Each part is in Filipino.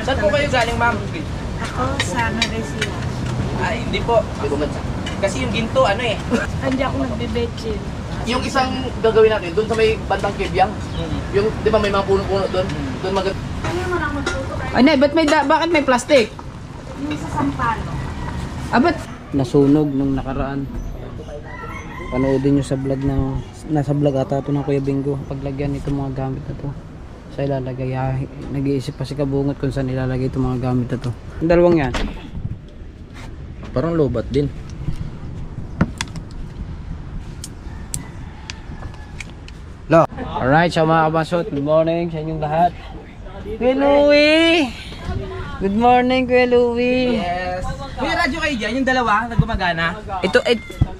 Saan po kayo galing, ma'am? Ako sa Malaysia. Ay, hindi po. Kasi yung ginto, ano eh. Hindi ako nagbe-betchin. Yung isang gagawin natin, doon sa may bandang Kebyang, yung, di ba may mga puno-puno doon? Doon Ano mo lang magtuto kayo? Ay, ba't bakit may plastic? Yung sa Sampalo. Ah, ba't? Nasunog nung nakaraan. Panoodin nyo sa vlog ng, nasa vlog ata ito ng Kuya Bingo. Paglagyan itong mga gamit na to sa ilalagay. Nag-iisip pa si Kabungot kung saan ilalagay itong mga gamit na to. Ang dalawang yan. Parang lobat din. Lo. Alright, so mga kabasot, good morning sa inyong lahat. Kuya Louie! Good morning, Kuya Louie! Yes. May radyo kayo dyan, yung dalawa na gumagana.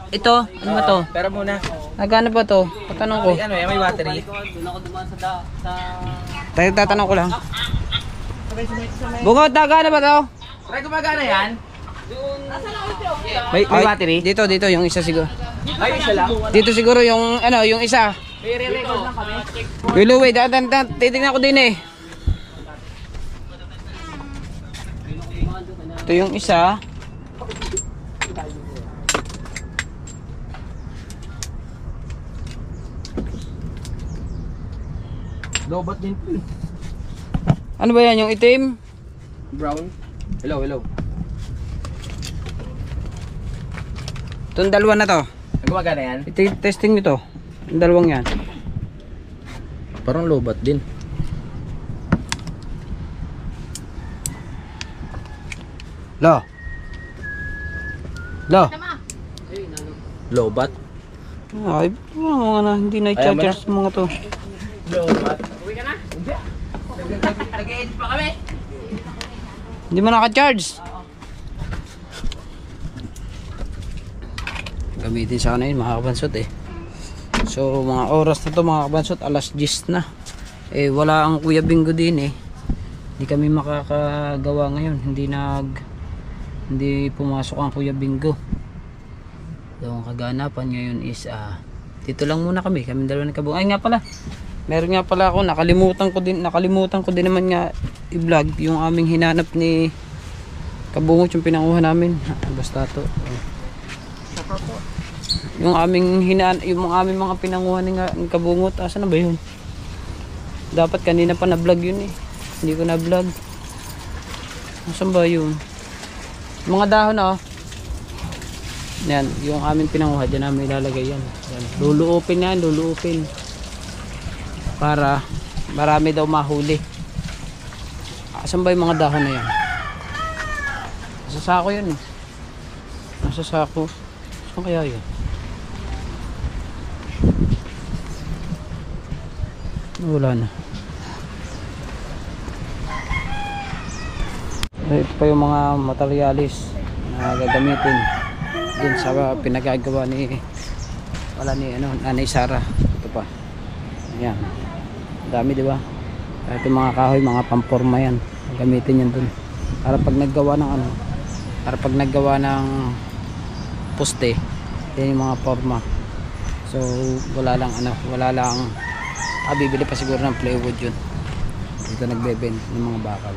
Ito, ano ba to? Pero muna. Nagano ba to? Patanong ko. Ano yan, may battery. Tatanong ko lang. Bungot, nagano ba to? Try gumagana yan. May battery? Dito, yung isa siguro. Ay, isa lang. Dito siguro yung, yung isa. May re-record lang kami. Kuya Louie, titignan ko din eh. Ito yung isa. Lobat din po. Ano ba yan? Yung itim? Brown. Hello. Itong dalawa na to. Gumagana yan? Testing nito. Yung dalawang yan. Parang lobat din. Lo. Lobat? Ay, mga na, hindi na i-charge mga to. Lobat. Uwi ka na? Nag-edit pa kami. Hindi mo naka-charge. Gamitin sa kanin mga kabansot eh. So mga oras na to mga kabansot, alas 10 na. Eh wala ang Kuya Bingo din eh. Hindi kami makakagawa ngayon. Hindi pumasok ang Kuya Bingo. So ang kaganapan ngayon is dito lang muna kami dalawa ng Kabungot. Ay nga pala, meron nga pala ako, nakalimutan ko din naman nga i-vlog yung aming hinanap ni Kabungot, yung pinanguha namin. Basta to. Yung aming mga pinanguha ni Kabungot, asa na ba yun? Dapat kanina pa na-vlog yun eh. Hindi ko na-vlog. Asan ba yun? Mga dahon yan, yung aming pinanguha, dyan namin ilalagay yan. Luluupin yan, para marami daw mahuli. Asan ba yung mga dahon na yan? Nasa sako yun eh. Nasa sako. Saan kaya yun? Wala na. Ito pa yung mga materialis na gagamitin din sa pinagagawa ni Nanay Sara. Ito pa. Ayan. Dami, di ba? Kahit yung mga kahoy, mga pamporma yan. Gamitin yan dun. Para pag naggawa ng poste, yan yung mga forma. So wala lang bibili pa siguro ng plywood yun. Dito nagbebend ng mga bakal.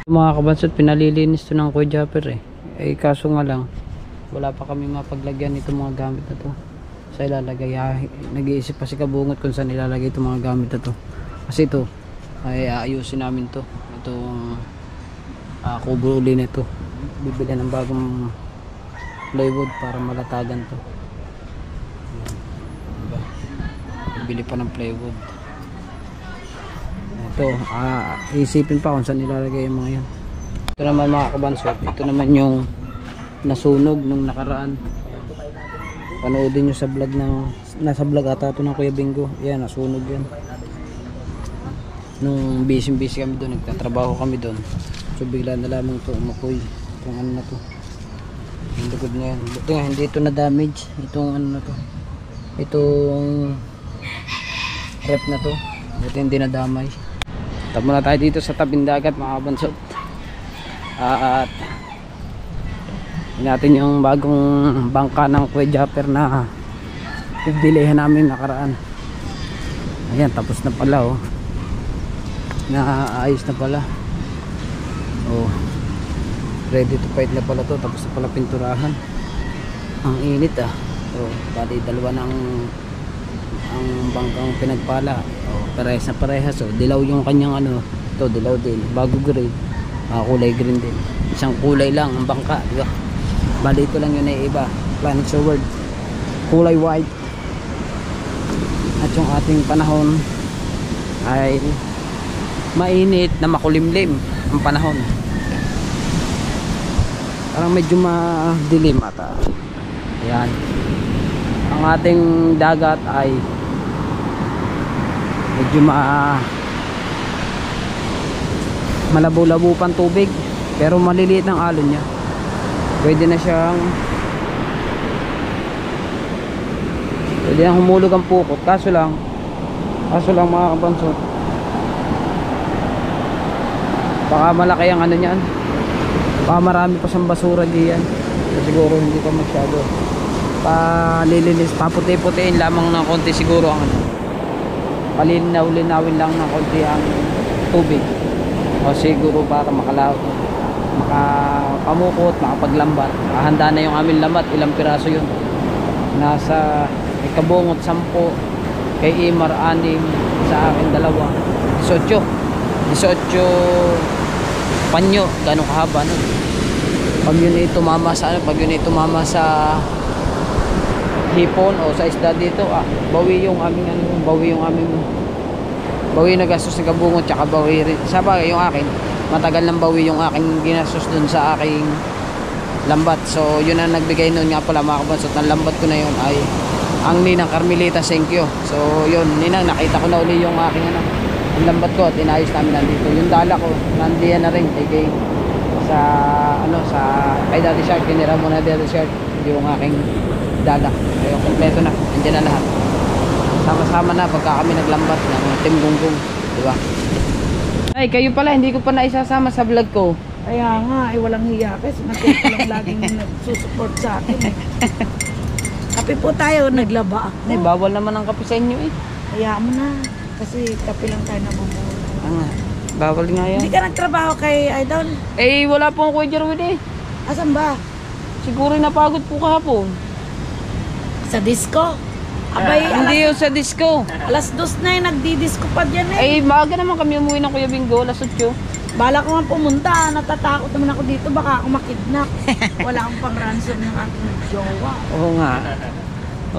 Mga kabansot, pinalilinis to ng Kuya Japper eh. Kaso nga lang, wala pa kami mapaglagyan itong mga gamit na to sa ilalagay. Nag-iisip pa si Kabungot kung saan ilalagay itong mga gamit na to. Kasi ito, ay aayusin namin to. Itong kubo uli na ito. Bibili ng bagong plywood para malatagan to. Diba? Bibili pa ng plywood. Ito, isipin pa kung saan ilalagay yung mga yan. Ito naman mga kabansot, ito naman yung nasunog nung nakaraan. Panoodin nyo sa vlog nasa vlog ata ito ng Kuya Bingo. Yan, nasunog yan. Nung busy kami doon, nagtatrabaho kami doon. So bigla na lamang ito umapoy. Itong ano na to, yung lugod na yan. Buti nga hindi ito na damage. Itong ano na to, itong rep na to, buti hindi na damay. Tama na tayo dito sa tabing dagat mga kabansot. At natin yung bagong bangka ng Kuya Japper na pagbilihan namin nakaraan. Ayan, tapos na pala Naayos na pala. Oh. Ready to fight na pala to. Tapos na pala pinturahan. Ang init ah. So, bali dalawa ng ang bangkang pinagpala. Oh, parehas na parehas. So, dilaw yung kanyang ano. Ito, dilaw din. Bago green. Kulay green din. Isang kulay lang ang bangka, di ba? Bali ito lang yun ay iba. Planet Sword. Kulay white. At yung ating panahon ay mainit na makulimlim ang panahon. Parang medyo madilim ata. Ayan. Ang ating dagat ay medyo malabo-labo pang tubig, pero maliliit ang alon niya. Pwede na siyang humulog ang pukot. Kaso lang mga kabansot, baka malaki ang ano niyan, baka marami pa siyang basura diyan. Siguro hindi pa masyado palilinis, paputi-putiin lamang ng konti siguro ang ano, palinaw-linawin lang ng konti ang tubig, o siguro para makapamukot, makapaglambat. Handa na yung aming lambat. Ilang piraso yun? Nasa Kabungot 10, kay Imar 6, sa akin 2, 18 panyo. Ganong kahaba no? Pag yun ay tumama sa ano, pag yun ay tumama sa hipon o sa isda dito, bawi yung aming ano, bawi na gastos ng kabungot, tsaka bawi rin sa bagay yung akin. Matagal nang bawi yung aking ginastos dun sa aking lambat. So yun ang nagbigay nun nga pala mga kabansot. Ng lambat ko na yun ay ang ninang Carmelita Senkyo. So yun, ninang, nakita ko na uli yung aking ano, ang lambat ko at inayos namin nandito. Yung dala ko nandiyan na rin kay sa ano, sa kay Daddy Shark. Tinira mo na Daddy Shark yung aking dala. Ayun, kompleto na, nandiyan na lahat. Sama-sama na pagka kami naglambat ng Team Gunggong, di ba? Ay, kayo pala, hindi ko pa naisasama sa vlog ko. Kaya nga, ay walang hiya kasi nakita lang laging nagsusupport sa akin eh. Kape po tayo, naglaba ako. Ay, bawal naman ang kape sa inyo eh. Kaya mo na, kasi kape lang tayo nabubuo. Nga, bawal nga yan. Hindi ka nagtrabaho kay Idol? Eh, wala po ang Kuya Jerwin eh. Asan ba? Siguro napagod po kahapon. Sa disco? Abay, Hindi yun sa disco. alas 2 na yung nagdi-disco pa dyan eh. Ay, maaga naman kami umuwi ng Kuya Bingo, alas 8. Bala ko nga pumunta, natatakot naman ako dito, baka ako makidnap. Wala akong pang-ransom ng aking jowa. Oo nga.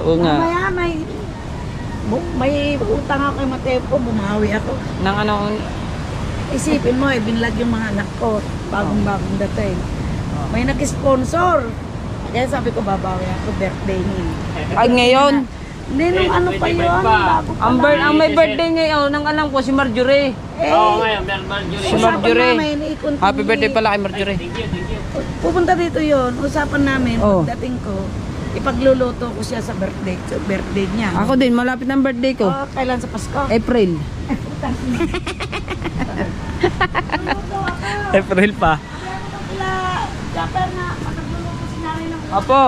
Oo nga. Mamaya may utang ako kay Matepo, bumawi ako. Nang ano, Isipin mo, binlag yung mga anak ko, bagong-bagong dating. May nag-sponsor. Kaya sabi ko, babawi ako, birthday niya. ay ngayon. Hindi, nung ano pa yun, bago pa lang. Ang may birthday ngayon, nang alam ko si Marjorie. Oo, ngayon, Marjorie. Si Marjorie. Usapan namin, i-continue. Happy birthday pala kay Marjorie. Thank you. Pupunta dito yun, usapan namin, Oh. pagdating ko, ipagluluto ko siya sa birthday niya. Ako din, malapit ng birthday ko. Oh, kailan sa Pasko? April. April pa. Dapat na, patagluluto si nanay ng Apo.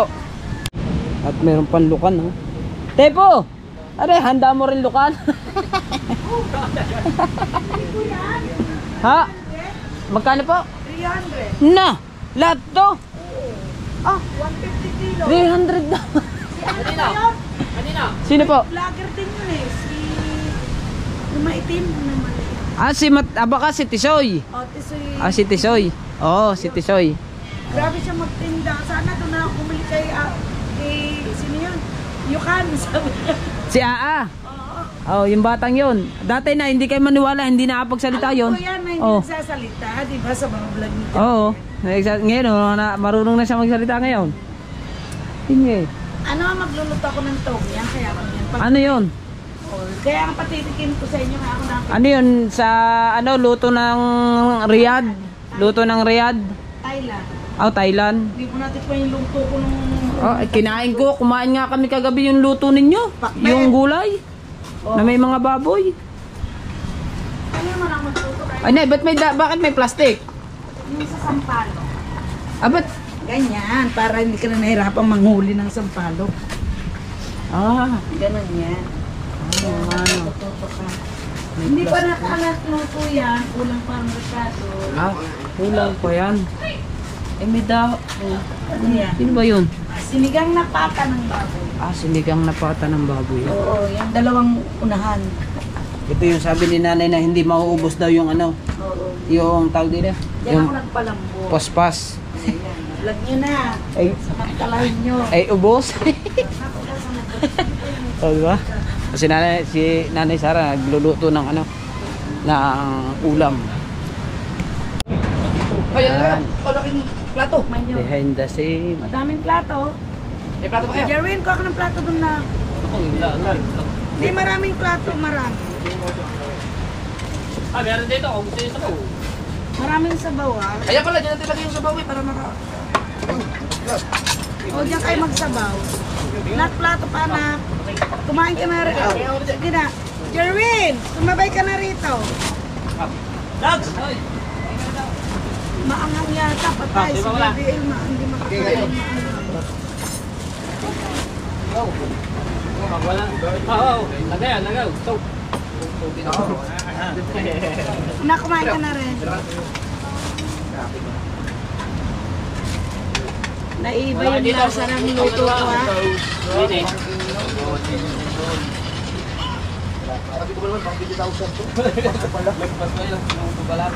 At meron pang lukan, no? Tepo! Are, handa mo rin lukan? Ha? Magkano po? 300. Na! Lahat to? Ah, 150 kilo. 300 na. Kanina? Sino po? Vlogger din yun eh. Yung maitim naman. Baka si Tisoy. O, tisoy. Si Tisoy. Oo, si Tisoy. Grabe siya magtinda. Sana doon na ako bumili kay sino yun? Yukan, sabi niya. Si Aa. Oo. Oh, yung batang yun. Dati na, hindi kayo maniwala, hindi nakapagsalita yun. Alam ko yan na hindi Oh. nagsasalita, di ba, sa mga vlog niya. Oo. Ngayon, marunong na siya magsalita ngayon. Hindi. Ano, magluluto ako ng tog yan, kaya ako yan. Ano yun? Kaya ang patitikin ko sa inyo, kaya ako na Ano yun? Sa luto ng Riyadh? Luto ng Riyadh? Thailand. Oh, Thailand. Hindi po natin pa yung luto ko nung... Oh, kinain ko. Kumain nga kami kagabi yung luto ninyo. Pakbet. Yung gulay. Na may mga baboy. Ano naman ang magluto kayo? Ay, bakit may plastic? Yung sa sampalo. Ba't? Ganyan, para hindi ka na nahirapang manghuli ng sampalo. Ah, Ganon yan. ano. Tututo ka. Hindi pa nakalat luto yan. Kulang pa ang retrato. Ah, kulang pa yan. Eh, may daw. Ano yan? Sino ba yun? Sinigang na pata ng baboy. Ah, sinigang na pata ng baboy. Oo, yung dalawang unahan. Ito yung sabi ni nanay na hindi mauubos daw yung ano, Oo. yung tawag dito. Diyan Yung ako nagpalambo. pospas. Ayan. Vlog nyo na. Ay, Samantalahin nyo. ay ubos. O, diba? Kasi si nanay Sara nagluluto ng ano, ng ulam. Kaya na, palaking plato. May nyo. Behind the scene. Madaming plato. May plato pa kayo? Jerwin, kuha ka ng plato dun na. Hindi, maraming plato, marami. Ah, meron dito. Kung gusto nyo sabaw. Maraming sabaw ah. Kaya pala, dyan natin lagay yung sabaw para maka... O, diyan kayo magsabaw. Nak, plato pa na. Kumain ka na rin. Sige na. Jerwin, tumabay ka na rito. Dogs! Maangang yata, patay. Si Baby Elma, hindi makakain. Wala. Oo. Lagayan, lagaw. So. Nak, kumain ka na rin. Naiba yung lasa ng luto ko ha. Hindi. Sabi ko ba naman, pang 50,000 to? Lagpas ko yun. Luto ba lang?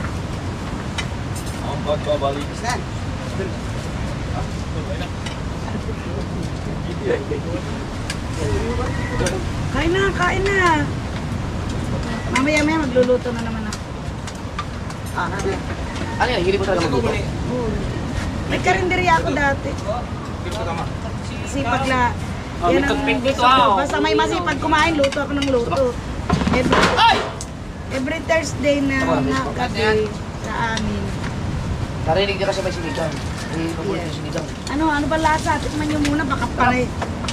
Ang pagbabalik. Kain na, kain na. Mamaya-maya magluluto na naman ako. Ano yan, hindi po talaga magluto. May karinderya ako dati. Sipag la. Yan ang gusto ko. Basta may masipag kumain, luto ako ng luto. Every Thursday na gabi sa amin. Narinig niya kasi may sinigang. May paborito yung sinigang. Ano ba lasa? Tikman nyo muna, baka pare.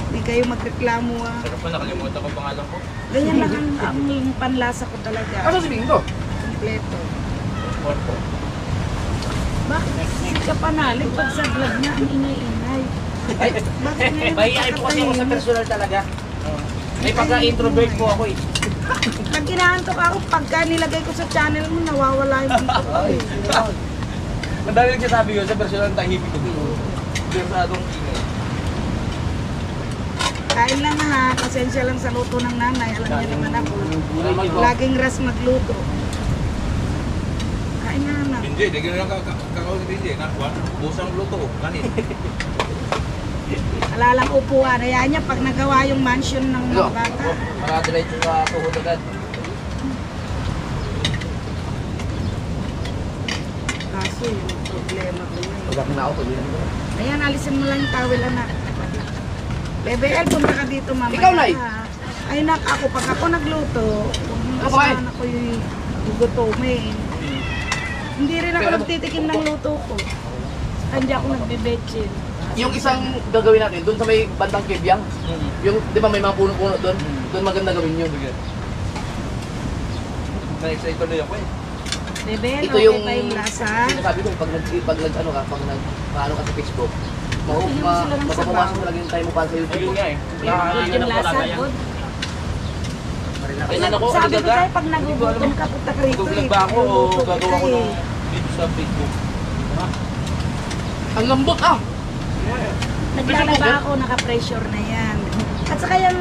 Hindi kayo magreklamo ah. Pero pa nakalimutan ko pangalan ko. Ganyan lang ang panlasa ko talaga. Ano sabihin ko? Kompleto. Bakit hindi ka panalig pag sa vlog niya ang ingay-ingay? Bakit ngayon Mahihayin po kasi ako sa personal talaga. May pagka-introvert po ako eh. Pag kinaantok ako, pagka nilagay ko sa channel mo, nawawala yung dito ko eh. Ang dami nagsasabi ko sa personal tahimik ko. Versadong ingay. Kain lang ha, pasensya lang sa luto ng nanay. Alam niya naman ako. Laging ras magluto. Kain na anak. Hindi, di gano'n lang kakausap hindi. Busang luto ko, kanin. Alalang upuan. Hayaan niya pag nagawa yung mansion ng mga bata. Makadiretso sa tuhod agad. Kaso yung problema ko ngayon. Pag ako na ako, pag Ayan, alisin mo lang yung towel anak. BBL, punta ka dito mamaya. Ikaw, Nay. ha? Ay nak, ako pag ako nagluto, Ano ba, asahan ako yung gugutomin. Hindi rin ako nagtitikim ng luto ko. Hindi ako nagbibetchin. Yung isang gagawin natin, doon sa may bandang Kibyang, yung, di ba may mga puno-puno doon? Doon maganda gawin yun. Na-excite tuloy ako eh. BBL, Ito okay yung, pa yung lasa? sinasabi ko, pag ano ka, pag nag-ano ka sa Facebook, Yung sila ng mapapawasan sabaw. mo lagi yung time mo para sa YouTube. Ayun nga eh. Good yung lasa, good. Ayun ako, Sabi ko agad sa'yo, pag nagugutom ka, punta ka rito Vlog eh. ba ako o Luluto gagawa kita ko ng eh. video sa Facebook? Ang lambot ah! Naglalaba ako, naka-pressure na yan. At saka yung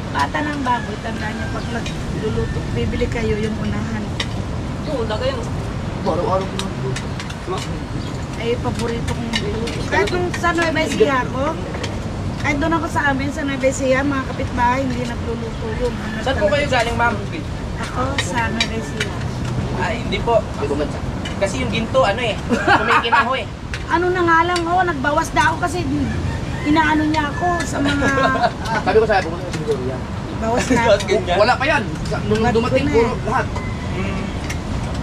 pata ng baboy, tanda niya, pag nagluluto, bibili kayo yung unahan. Oo, lagayan. Araw-araw ko nagluto. Ay, paborito kong luto. Kahit nung sa Nueva Ecija ako, kahit doon ako sa amin, sa Nueva Ecija, mga kapitbahay, hindi nagluluto yun. Saan po kayo galing, ma'am? Ako sa Nueva Ecija. Ay, hindi po. Hindi ko mansa. Kasi yung ginto, ano eh, kumikinaho eh. Ano na nga lang, nagbawas na ako kasi inaano niya ako sa mga Sabi ko sa'yo, pumunta ka sa Victoria. bawas na ako. Ganyan. Wala pa yan. Nung Ba't dumating, ko na puro lahat.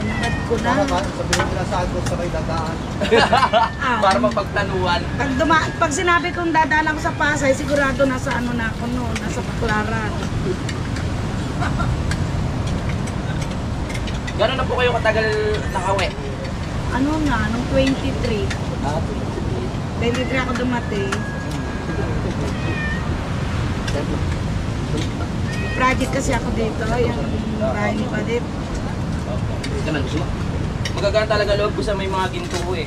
Nabad ko na. Ah, Para mapagtanuan. pag sinabi kong dadaan ako sa Pasay, sigurado nasa ano na ako noon, nasa Paklaran. Gano'n na po kayo katagal nakawi? Ano nga, nung 23. 23 ako dumating. Project kasi ako dito, yung yung bahay ni Padip. Ito naman gusto mo. Magagaan talaga loob ko sa may mga ginto ko eh.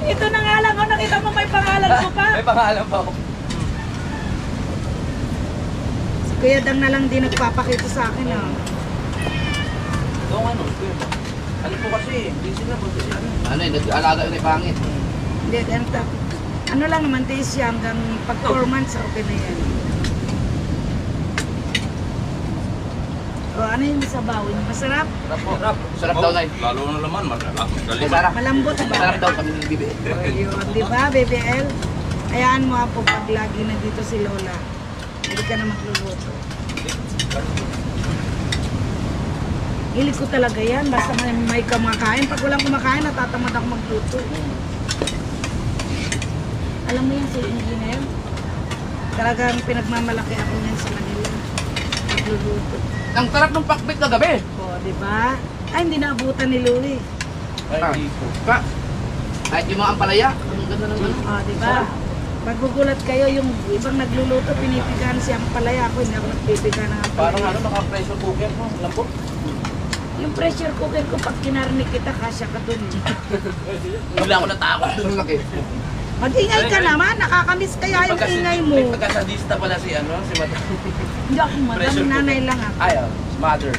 Ito na nga lang, oh, nakita mo may pangalan ko pa. May pangalan pa ako. Si Kuya Dang na lang din nagpapakita sa akin, ah. Doon ano, ano po kasi, hindi sila buti sila. Ano eh, nag-alaga yun ay pangit. Hindi, ganito. Ano lang naman, days siya hanggang pag 4 months, okay na yan. O, ano yung sabawin? Masarap? Sarap po. Sarap daw na eh. Lalo na naman, Ay, sarap. Malambot ba? Sarap daw kami ng bibi. Ayun, di ba, BBL? Hayaan mo po pag lagi na dito si Lola. Hindi ka na magluluto. Hilig ko talaga yan. Basta may kumakain. Pag walang kumakain, natatamad ako magluto. Alam mo yan si Engineer? Talagang pinagmamalaki ako yan sa kanila. Magluluto. Ang sarap ng pakbit na gabi. O, di ba? Ay, hindi naabutan ni Louie. Ay, Ah. hindi po. Pa. Kahit yung mga ampalaya. Ang ganda ng ano. O, di ba? Magugulat kayo, yung ibang nagluluto, pinipigaan siyang palaya. Ako, hindi ako nagpipiga ng Parang palaya. ano, naka-pressure cooker mo. Lambot. Yung pressure cooker ko, pag kinarinig kita, kasya ka dun. Wala ako natakot. Ang laki. Mag-ingay ka naman, nakakamiss kaya yung ingay mo. May pagkasadista pala si ano, si Madam. Hindi ako madam, Pressure cooker. nanay lang ako. Ay, mother.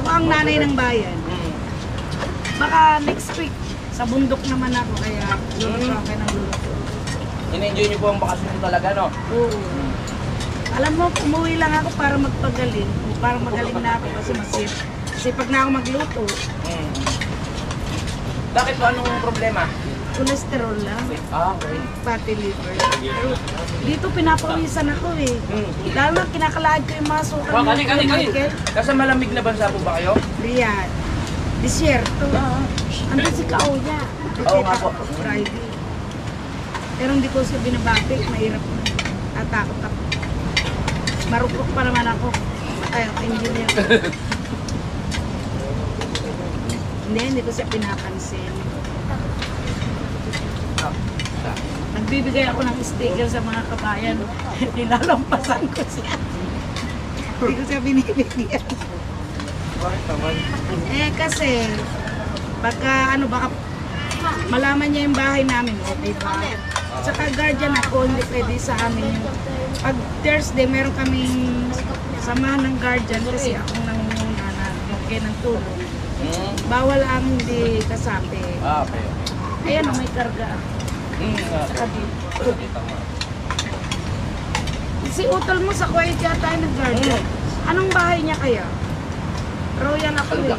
Ako ang nanay ng bayan. Mm. Baka next week, sa bundok naman ako, kaya luluto ako ng luluto. In-enjoy niyo po ang bakasyon niyo talaga, no? Oo. Alam mo, umuwi lang ako para magpagaling. Para magaling na ako kasi masip. Sipag na ako magluto. Mm. Bakit po anong problema? Cholesterol lang, Okay. fatty liver. Pero dito pinapawisan ako eh. Mm. Lalo na kinakalaad ko yung mga sukal ng Michael. Kasi malamig na bansa po ba kayo? Riyan. Disyerto. Andun si Kauya. Oo nga po. Friday. Pero hindi ko siya binabapik. Mahirap na. Tatakot ako. Marupok pa naman ako. Ay, engineer. Hindi ko siya pinapansin. Nagbibigay ako ng sticker sa mga kabayan. Nilalampasan ko siya. Hindi ko siya binibigyan. Bakit naman? Eh kasi, baka malaman niya yung bahay namin, o diba? Saka guardian ako, hindi pwede sa amin yung pag Thursday, meron kaming samahan ng guardian kasi akong nangunguna na okay ng tulong. Mm. Bawal ang hindi kasapi. Okay. Ayan o, may karga. Saka dito. Si Utol mo sa Kuwait yata ay nag-guardian. Anong bahay niya kaya? Royal ako eh.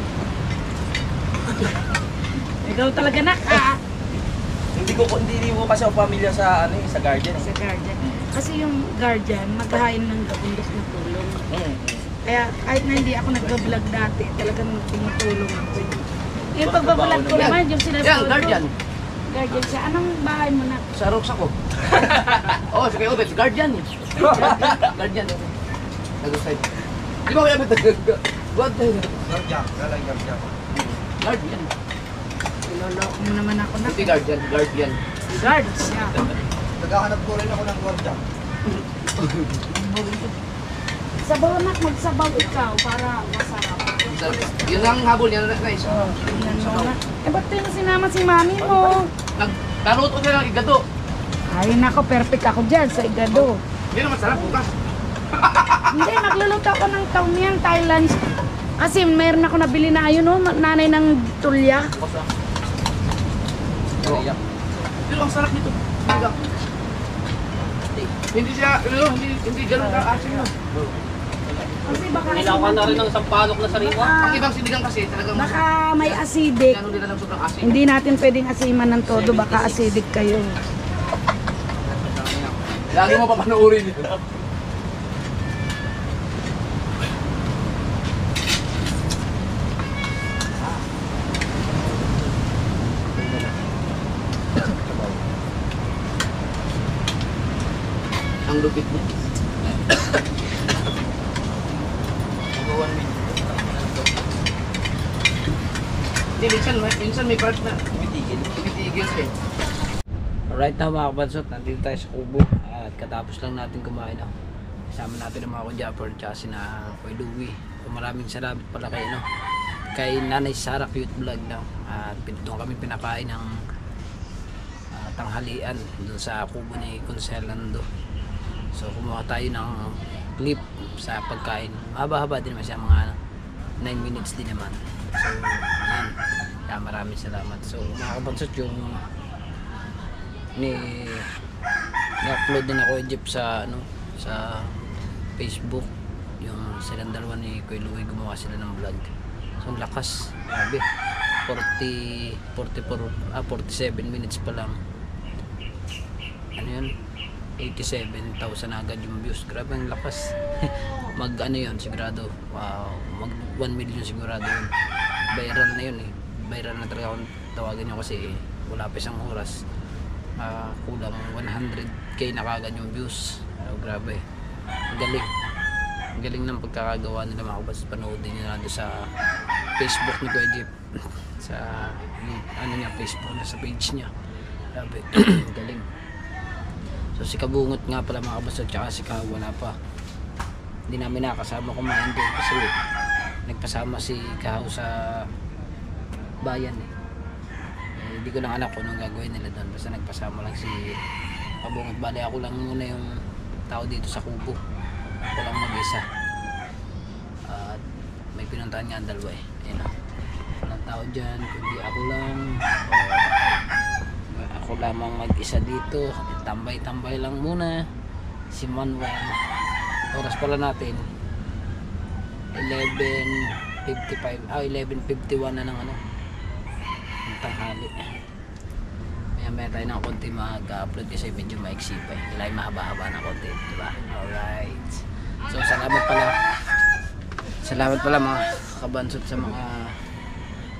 Ikaw talaga Hindi ko kasi ako pamilya sa ano sa garden. sa guardian. Kasi yung guardian, maghahain ng gabundok na tulong. Mm. Kaya kahit na hindi ako nag-vlog dati, talagang tumutulong ako. Yung pagbablog ko Yan. naman, yung Yan, sinasabi ko. guardian. Guardian siya. Anong bahay mo na? Sa rocks ako. Oo, sige Obet, guardian eh. Guardian. Nag-side. Di ba kaya Obet? What the hell? Guardian. Iloloko mo naman ako na. Hindi guardian, guardian. Guard siya. Naghahanap po rin ako ng gwardiya. Sabaw na, magsabaw ikaw para masarap. Yun ang habol niya na guys. Tingnan mo na. Eh, ba't tayo sinama si mami mo? Nagtaluto siya ng igado. Ay, nako, perfect ako dyan sa igado. Hindi naman sarap bukas. Hindi, nagluluto ako ng tom yum Thailand. Kasi meron ako nabili na ayun, no, nanay ng tulya. Pero ang sarap nito. Hindi siya, hindi ganun ka-asin mo. Kasi baka Kailangan na rin ng isang palok na sariwa. Ang ibang sinigang kasi talagang baka may acidic. ganun nila ng sobrang asin. Hindi natin pwedeng asiman ng todo, baka acidic kayo. Lagi mo papanoorin yun. Ang lupit niya. Hindi, minsan may part na tumitigil siya. Alright na mga kabansot, nandito tayo sa Kubo at katapos lang natin kumain. Sama natin ang mga Kujapper tsaka sina Kuya Louie. So, maraming salamat pala kay, kay Nanay Sara Cute Vlog lang. At doon kami pinakain ng tanghalian doon sa kubo ni Conselando. So kumuha tayo ng clip sa pagkain. Haba-haba din naman siya, mga 9 minutes din naman. So yan, kaya maraming salamat. So mga kabansot, yung ni-upload din ako Jeep sa sa Facebook, yung silang dalawa ni Kuya Louie, gumawa sila ng vlog. So ang lakas, grabe, 47 minutes pa lang, ano yun, 87,000 agad yung views. Grabe ang lakas. Mag ano yun sigurado, mag 1 million sigurado yun. Viral na yun eh, viral na talaga kung tawagan nyo, kasi wala pa isang oras, kulang 100k na kagad yung views. Grabe, ang galing ng pagkakagawa nila mga kabansot. Panoodin nyo na doon sa Facebook ni Kuya Jeep, sa ano niya, Facebook na sa page niya. Grabe, galing. So si Kabungot nga pala mga kabansot, tsaka si Ka wala pa, hindi namin nakasama kumain doon kasi nagpasama si Kahaw sa bayan eh. Hindi ko lang alam kung anong gagawin nila doon, basta nagpasama lang si Kabungot. Bali ako lang muna yung tao dito sa kubo, ako lang mag-isa. At may pinuntahan nga ang dalawa eh. Ayun na, walang tao dyan kundi ako lang. Ako lamang mag-isa dito, tambay-tambay lang muna. Si Manuel, oras pala natin 11:55, 11:51 na ng ng tanghali. Maya tayo ng konti mag-upload kasi medyo maiksi pa eh. Kailangan mahaba-haba na konti, diba? Alright, so salamat pala mga kabansot sa mga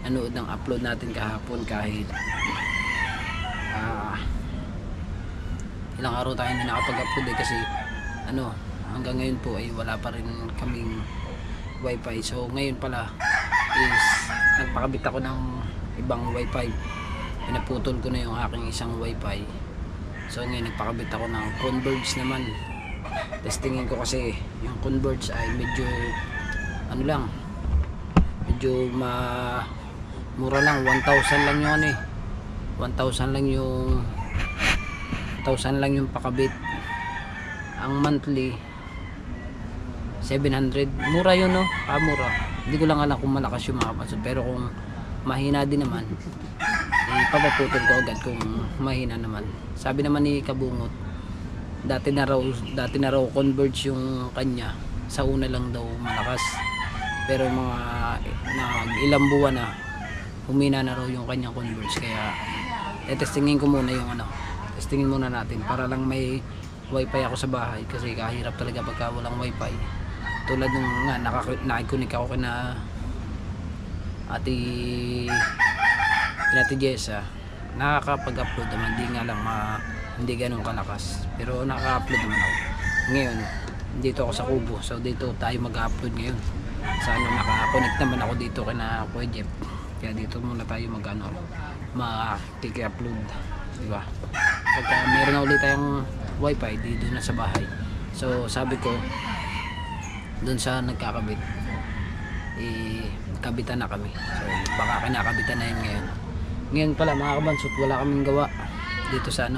nanood ng upload natin kahapon. Kahit ilang araw tayo hindi nakapag-upload eh, kasi hanggang ngayon po ay wala pa rin kaming wifi. So ngayon pala is nagpakabit ako ng ibang wifi, pinaputol ko na yung aking isang wifi. So ngayon nagpakabit ako ng Converge naman. Testingin ko kasi yung Converge ay medyo medyo mura lang, 1,000 lang yung 1,000 lang yung pakabit. Ang monthly 700, mura yun mura. Hindi ko lang alam kung malakas yung mga kabansot, pero kung mahina din naman ipapaputol ko agad kung mahina naman. Sabi naman ni Kabungot, dati na raw Converge yung kanya, sa una lang daw malakas, pero mga ilang buwan na humina na raw yung kanyang Converge. Kaya testingin ko muna yung testingin muna natin para lang may wifi ako sa bahay, kasi kahirap talaga pagka walang wifi. Tulad nung nakikunik ako kina Ate Jessa, nakakapag-upload naman, hindi ganun kalakas, pero nakaka-upload naman ako. Ngayon dito ako sa kubo, so dito tayo mag-upload ngayon. Naka-connect naman ako dito kina Kuya Jeep, kaya dito muna tayo mag-upload, diba? Pagka meron na ulit tayong wifi dito na sa bahay, so sabi ko dun sa nagkakabit, kabitan na kami. So baka kinakabitan na yun ngayon pala mga kabansot. Wala kaming gawa dito sa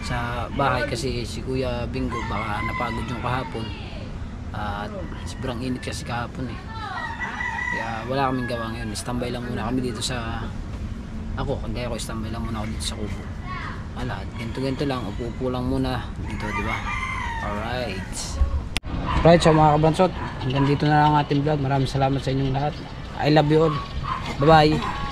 sa bahay, kasi si Kuya Bingo baka napagod yung kahapon, at sobrang init kasi kahapon eh, kaya wala kaming gawa ngayon. Standby lang muna kami dito sa kaya ako standby lang muna ako dito sa kubo. Ganito lang, upo lang muna dito, diba? Alright, so mga kabansot, hanggang dito na lang ang ating vlog. Maraming salamat sa inyong lahat. I love you all. Bye bye.